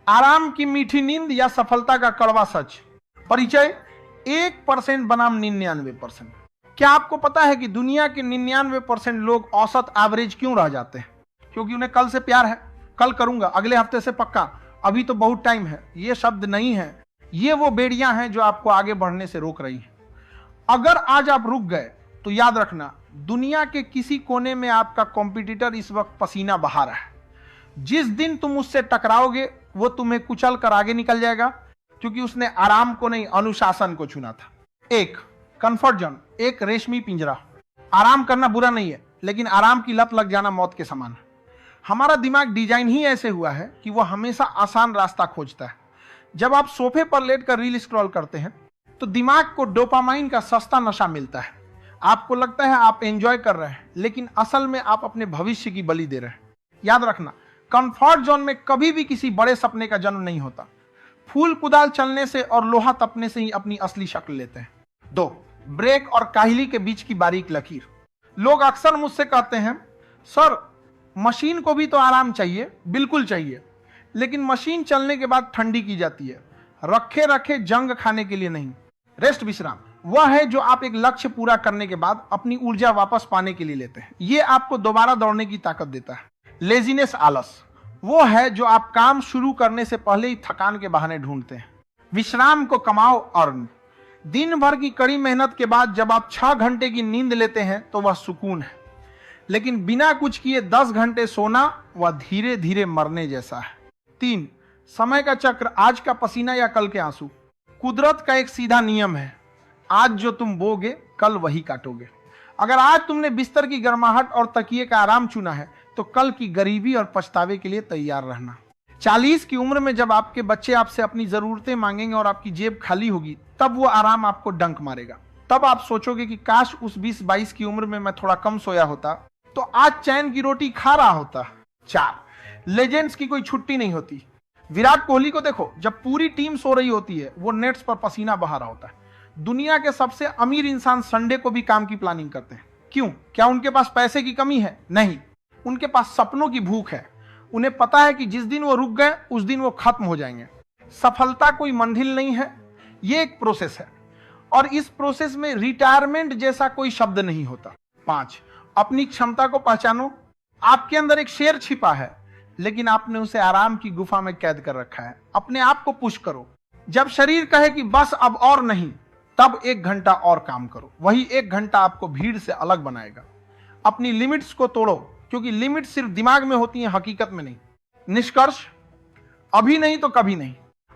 आराम की मीठी नींद या सफलता का कड़वा सच। परिचय 1% बनाम 99%। क्या आपको पता है कि दुनिया के 99% लोग औसत एवरेज क्यों रह जाते हैं? क्योंकि उन्हें कल से प्यार है, कल करूंगा, अगले हफ्ते से पक्का, अभी तो बहुत टाइम है। ये शब्द नहीं है, ये वो बेड़ियां हैं जो आपको आगे बढ़ने से रोक रही हैं। अगर आज आप रुक गए तो याद रखना, दुनिया के किसी कोने में आपका कॉम्पिटिटर इस वक्त पसीना बहा रहा है। जिस दिन तुम उससे टकराओगे वो तुम्हें कुचल कर आगे निकल जाएगा, क्योंकि उसने आराम को नहीं, अनुशासन को चुना था। एक कंफर्ट जोन, एक रेशमी पिंजरा। आराम करना बुरा नहीं है, लेकिन आराम की लत लग जाना मौत के समान है। हमारा दिमाग डिजाइन ही ऐसे हुआ है कि वो हमेशा आसान रास्ता खोजता है। जब आप सोफे पर लेटकर रील स्क्रॉल करते हैं तो दिमाग को डोपामाइन का सस्ता नशा मिलता है। आपको लगता है आप एंजॉय कर रहे हैं, लेकिन असल में आप अपने भविष्य की बलि दे रहे हैं। याद रखना, कंफर्ट जोन में कभी भी किसी बड़े सपने का जन्म नहीं होता। फूल कुदाल चलने से और लोहा तपने से ही अपनी असली शक्ल लेते हैं। 2 ब्रेक और काहिली के बीच की बारीक लकीर। लोग अक्सर मुझसे कहते हैं, सर मशीन को भी तो आराम चाहिए। बिल्कुल चाहिए, लेकिन मशीन चलने के बाद ठंडी की जाती है, रखे रखे जंग खाने के लिए नहीं। रेस्ट, विश्राम, वह है जो आप एक लक्ष्य पूरा करने के बाद अपनी ऊर्जा वापस पाने के लिए लेते हैं। यह आपको दोबारा दौड़ने की ताकत देता है। लेजीनेस, आलस, वो है जो आप काम शुरू करने से पहले ही थकान के बहाने ढूंढते हैं। विश्राम को कमाओ, अर्न। दिन भर की कड़ी मेहनत के बाद जब आप 6 घंटे की नींद लेते हैं तो वह सुकून है, लेकिन बिना कुछ किए 10 घंटे सोना वह धीरे धीरे मरने जैसा है। 3 समय का चक्र, आज का पसीना या कल के आंसू। कुदरत का एक सीधा नियम है, आज जो तुम बोगे कल वही काटोगे। अगर आज तुमने बिस्तर की गर्माहट और तकिए का आराम चुना है तो कल की गरीबी और पछतावे के लिए तैयार रहना। 40 की उम्र में जब आपके बच्चे आपसे अपनी जरूरतें मांगेंगे और आपकी जेब खाली होगी, तब वो आराम आपको डंक मारेगा। तब आप सोचोगे कि काश उस 20-22 की उम्र में मैं थोड़ा कम सोया होता तो आज चैन की रोटी खा रहा होता। 4 लेजेंड्स की कोई छुट्टी नहीं होती। विराट कोहली को देखो, जब पूरी टीम सो रही होती है वो नेट्स पर पसीना बहा रहा होता है। दुनिया के सबसे अमीर इंसान संडे को भी काम की प्लानिंग करते हैं। क्यों? क्या उनके पास पैसे की कमी है? नहीं, उनके पास सपनों की भूख है। उन्हें पता है कि जिस दिन वो रुक गए उस दिन वो खत्म हो जाएंगे। सफलता कोई मंजिल नहीं है, ये एक प्रोसेस है, और इस प्रोसेस में रिटायरमेंट जैसा कोई शब्द नहीं होता। 5 अपनी क्षमता को पहचानो। आपके अंदर एक शेर छिपा है, लेकिन आपने उसे आराम की गुफा में कैद कर रखा है। अपने आप को पुश करो। जब शरीर कहे कि बस अब और नहीं, तब 1 घंटा और काम करो। वही 1 घंटा आपको भीड़ से अलग बनाएगा। अपनी लिमिट्स को तोड़ो, क्योंकि लिमिट सिर्फ दिमाग में होती है, हकीकत में नहीं। निष्कर्ष, अभी नहीं तो कभी नहीं।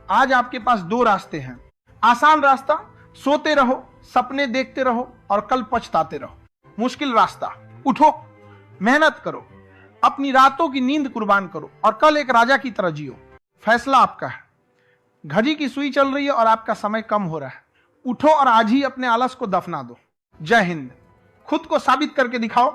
आज आपके पास 2 रास्ते हैं। आसान रास्ता, सोते रहो, सपने देखते रहो और कल पछताते रहो। मुश्किल रास्ता, उठो, मेहनत करो, अपनी रातों की नींद कुर्बान करो और कल एक राजा की तरह जियो। फैसला आपका है। घड़ी की सुई चल रही है और आपका समय कम हो रहा है। उठो और आज ही अपने आलस को दफना दो। जय हिंद। खुद को साबित करके दिखाओ।